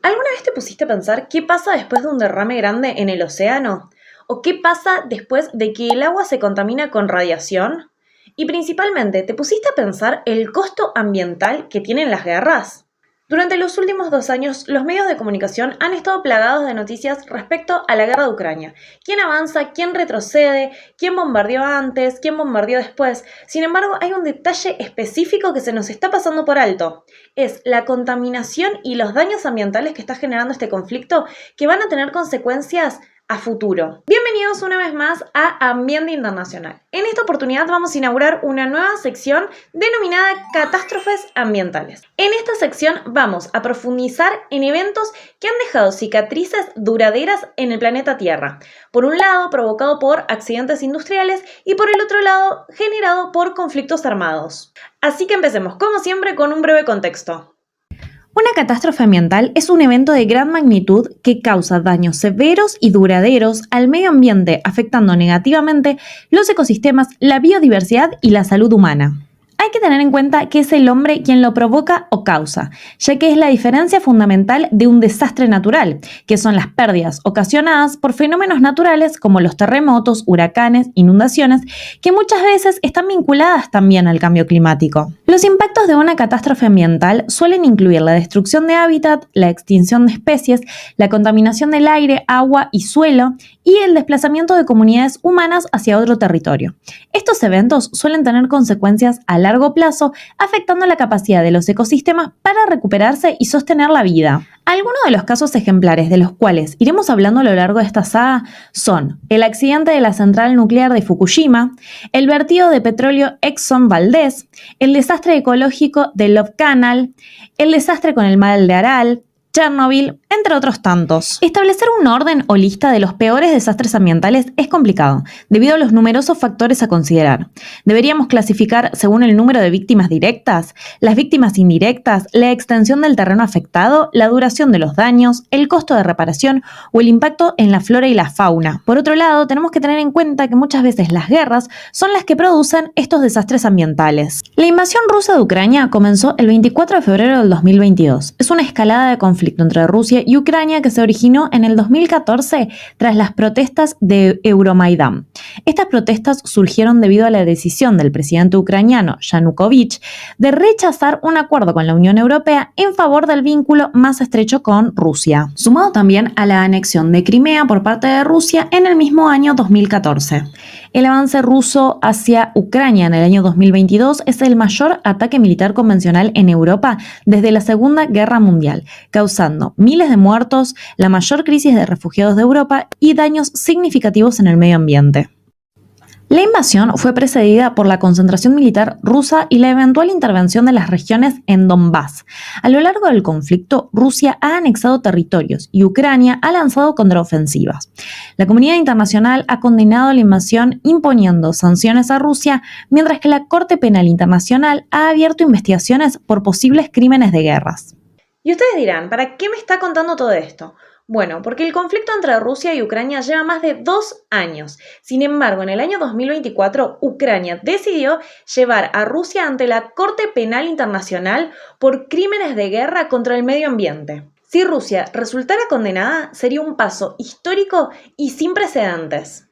¿Alguna vez te pusiste a pensar qué pasa después de un derrame grande en el océano? ¿O qué pasa después de que el agua se contamina con radiación? Y principalmente, ¿te pusiste a pensar el costo ambiental que tienen las guerras? Durante los últimos 2 años, los medios de comunicación han estado plagados de noticias respecto a la guerra de Ucrania. ¿Quién avanza? ¿Quién retrocede? ¿Quién bombardeó antes? ¿Quién bombardeó después? Sin embargo, hay un detalle específico que se nos está pasando por alto. Es la contaminación y los daños ambientales que está generando este conflicto, que van a tener consecuencias a futuro. Bienvenidos una vez más a Ambiente Internacional. En esta oportunidad vamos a inaugurar una nueva sección denominada Catástrofes Ambientales. En esta sección vamos a profundizar en eventos que han dejado cicatrices duraderas en el planeta Tierra. Por un lado, provocado por accidentes industriales y por el otro lado, generado por conflictos armados. Así que empecemos, como siempre, con un breve contexto. Una catástrofe ambiental es un evento de gran magnitud que causa daños severos y duraderos al medio ambiente, afectando negativamente los ecosistemas, la biodiversidad y la salud humana. Hay que tener en cuenta que es el hombre quien lo provoca o causa, ya que es la diferencia fundamental de un desastre natural, que son las pérdidas ocasionadas por fenómenos naturales como los terremotos, huracanes, inundaciones, que muchas veces están vinculadas también al cambio climático. Los impactos de una catástrofe ambiental suelen incluir la destrucción de hábitat, la extinción de especies, la contaminación del aire, agua y suelo, y el desplazamiento de comunidades humanas hacia otro territorio. Estos eventos suelen tener consecuencias a largo plazo, afectando la capacidad de los ecosistemas para recuperarse y sostener la vida. Algunos de los casos ejemplares de los cuales iremos hablando a lo largo de esta saga son el accidente de la central nuclear de Fukushima, el vertido de petróleo Exxon Valdez, el desastre ecológico de Love Canal, el desastre con el mar de Aral, Chernobyl, entre otros tantos. Establecer un orden o lista de los peores desastres ambientales es complicado, debido a los numerosos factores a considerar. Deberíamos clasificar según el número de víctimas directas, las víctimas indirectas, la extensión del terreno afectado, la duración de los daños, el costo de reparación o el impacto en la flora y la fauna. Por otro lado, tenemos que tener en cuenta que muchas veces las guerras son las que producen estos desastres ambientales. La invasión rusa de Ucrania comenzó el 24 de febrero del 2022. Es una escalada de conflicto entre Rusia y Ucrania que se originó en el 2014 tras las protestas de Euromaidán. Estas protestas surgieron debido a la decisión del presidente ucraniano Yanukovych de rechazar un acuerdo con la Unión Europea en favor del vínculo más estrecho con Rusia, sumado también a la anexión de Crimea por parte de Rusia en el mismo año 2014. El avance ruso hacia Ucrania en el año 2022 es el mayor ataque militar convencional en Europa desde la Segunda Guerra Mundial, causando miles de muertos, la mayor crisis de refugiados de Europa y daños significativos en el medio ambiente. La invasión fue precedida por la concentración militar rusa y la eventual intervención de las regiones en Donbass. A lo largo del conflicto, Rusia ha anexado territorios y Ucrania ha lanzado contraofensivas. La comunidad internacional ha condenado la invasión imponiendo sanciones a Rusia, mientras que la Corte Penal Internacional ha abierto investigaciones por posibles crímenes de guerras. Y ustedes dirán, ¿para qué me está contando todo esto? Bueno, porque el conflicto entre Rusia y Ucrania lleva más de 2 años. Sin embargo, en el año 2024, Ucrania decidió llevar a Rusia ante la Corte Penal Internacional por crímenes de guerra contra el medio ambiente. Si Rusia resultara condenada, sería un paso histórico y sin precedentes.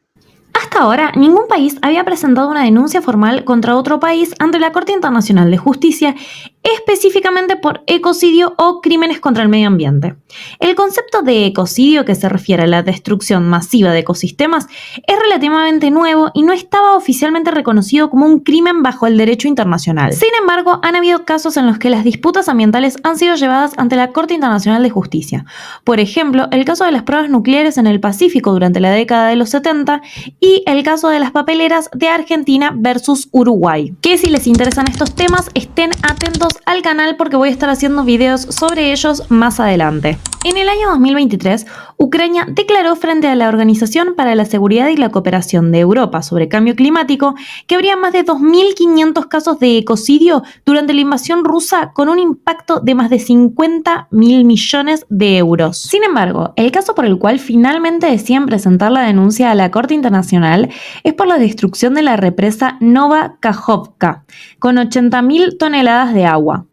Hasta ahora, ningún país había presentado una denuncia formal contra otro país ante la Corte Internacional de Justicia, específicamente por ecocidio o crímenes contra el medio ambiente. El concepto de ecocidio, que se refiere a la destrucción masiva de ecosistemas, es relativamente nuevo y no estaba oficialmente reconocido como un crimen bajo el derecho internacional. Sin embargo, han habido casos en los que las disputas ambientales han sido llevadas ante la Corte Internacional de Justicia. Por ejemplo, el caso de las pruebas nucleares en el Pacífico durante la década de los 70 y el caso de las papeleras de Argentina versus Uruguay. Que si les interesan estos temas, estén atentos al canal porque voy a estar haciendo videos sobre ellos más adelante. En el año 2023, Ucrania declaró frente a la Organización para la Seguridad y la Cooperación de Europa sobre Cambio Climático que habría más de 2.500 casos de ecocidio durante la invasión rusa con un impacto de más de 50.000 millones de euros. Sin embargo, el caso por el cual finalmente decían presentar la denuncia a la Corte Internacional es por la destrucción de la represa Nova Kakhovka, con 80.000 toneladas de agua.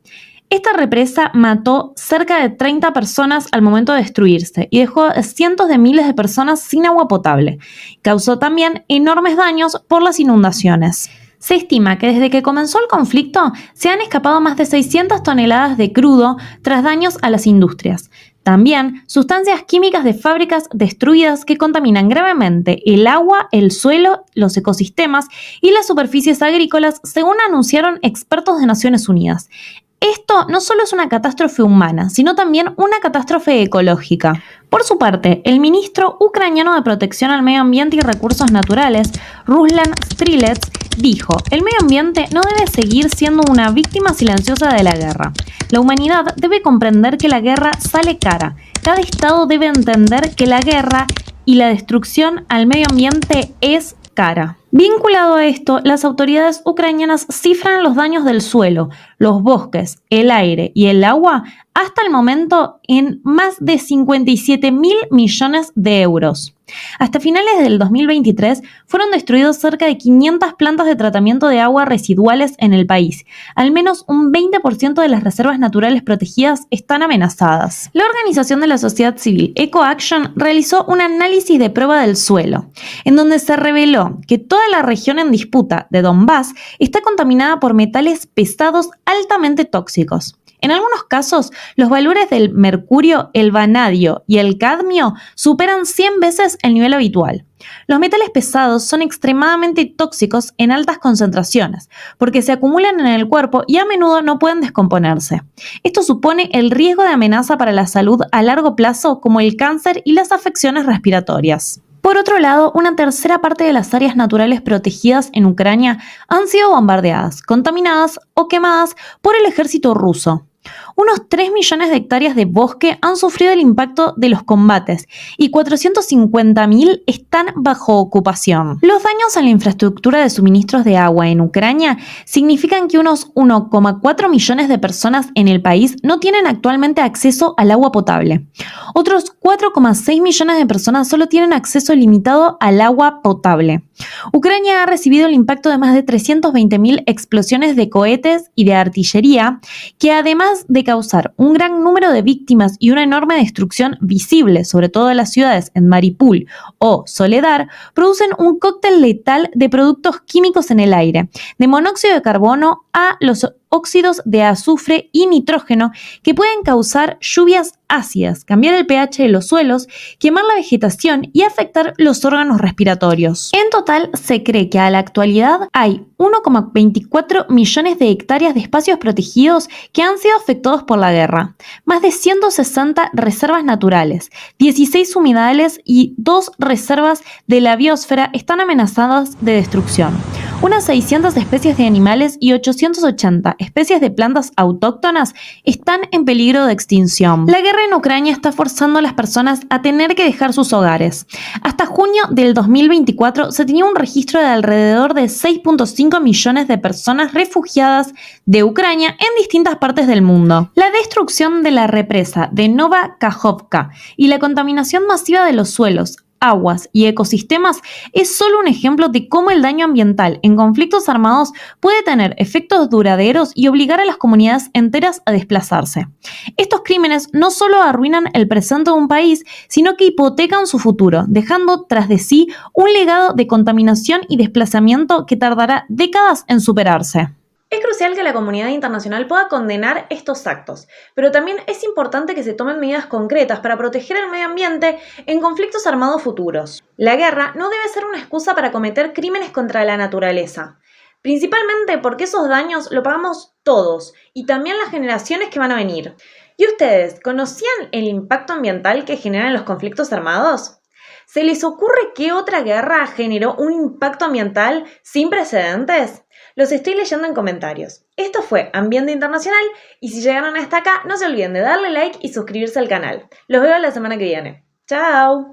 Esta represa mató cerca de 30 personas al momento de destruirse y dejó a cientos de miles de personas sin agua potable. Causó también enormes daños por las inundaciones. Se estima que desde que comenzó el conflicto se han escapado más de 600 toneladas de crudo tras daños a las industrias. También sustancias químicas de fábricas destruidas que contaminan gravemente el agua, el suelo, los ecosistemas y las superficies agrícolas, según anunciaron expertos de Naciones Unidas. Esto no solo es una catástrofe humana, sino también una catástrofe ecológica. Por su parte, el ministro ucraniano de Protección al Medio Ambiente y Recursos Naturales, Ruslan Strilets, dijo: "El medio ambiente no debe seguir siendo una víctima silenciosa de la guerra. La humanidad debe comprender que la guerra sale cara. Cada estado debe entender que la guerra y la destrucción al medio ambiente es cara". Vinculado a esto, las autoridades ucranianas cifran los daños del suelo, los bosques, el aire y el agua hasta el momento en más de 57.000 millones de euros. Hasta finales del 2023 fueron destruidos cerca de 500 plantas de tratamiento de agua residuales en el país. Al menos un 20% de las reservas naturales protegidas están amenazadas. La organización de la sociedad civil EcoAction realizó un análisis de prueba del suelo, en donde se reveló que toda la región en disputa de Donbass está contaminada por metales pesados altamente tóxicos. En algunos casos, los valores del mercurio, el vanadio y el cadmio superan 100 veces el nivel habitual. Los metales pesados son extremadamente tóxicos en altas concentraciones, porque se acumulan en el cuerpo y a menudo no pueden descomponerse. Esto supone el riesgo de amenaza para la salud a largo plazo, como el cáncer y las afecciones respiratorias. Por otro lado, una tercera parte de las áreas naturales protegidas en Ucrania han sido bombardeadas, contaminadas o quemadas por el ejército ruso. Unos 3 millones de hectáreas de bosque han sufrido el impacto de los combates y 450.000 están bajo ocupación. Los daños a la infraestructura de suministros de agua en Ucrania significan que unos 1,4 millones de personas en el país no tienen actualmente acceso al agua potable. Otros 4,6 millones de personas solo tienen acceso limitado al agua potable. Ucrania ha recibido el impacto de más de 320.000 explosiones de cohetes y de artillería, que además de causar un gran número de víctimas y una enorme destrucción visible, sobre todo en las ciudades en Mariupol o Soledar, producen un cóctel letal de productos químicos en el aire, de monóxido de carbono a los óxidos de azufre y nitrógeno, que pueden causar lluvias ácidas, cambiar el pH de los suelos, quemar la vegetación y afectar los órganos respiratorios. En total, se cree que a la actualidad hay 1,24 millones de hectáreas de espacios protegidos que han sido afectados por la guerra, más de 160 reservas naturales, 16 humedales y 2 reservas de la biosfera están amenazadas de destrucción. Unas 600 especies de animales y 880 especies de plantas autóctonas están en peligro de extinción. La guerra en Ucrania está forzando a las personas a tener que dejar sus hogares. Hasta junio del 2024 se tenía un registro de alrededor de 6,5 millones de personas refugiadas de Ucrania en distintas partes del mundo. La destrucción de la represa de Nova Kakhovka y la contaminación masiva de los suelos, aguas y ecosistemas es solo un ejemplo de cómo el daño ambiental en conflictos armados puede tener efectos duraderos y obligar a las comunidades enteras a desplazarse. Estos crímenes no solo arruinan el presente de un país, sino que hipotecan su futuro, dejando tras de sí un legado de contaminación y desplazamiento que tardará décadas en superarse. Es crucial que la comunidad internacional pueda condenar estos actos, pero también es importante que se tomen medidas concretas para proteger el medio ambiente en conflictos armados futuros. La guerra no debe ser una excusa para cometer crímenes contra la naturaleza, principalmente porque esos daños lo pagamos todos y también las generaciones que van a venir. ¿Y ustedes conocían el impacto ambiental que generan los conflictos armados? ¿Se les ocurre qué otra guerra generó un impacto ambiental sin precedentes? Los estoy leyendo en comentarios. Esto fue Ambiente Internacional y si llegaron hasta acá no se olviden de darle like y suscribirse al canal. Los veo la semana que viene. ¡Chao!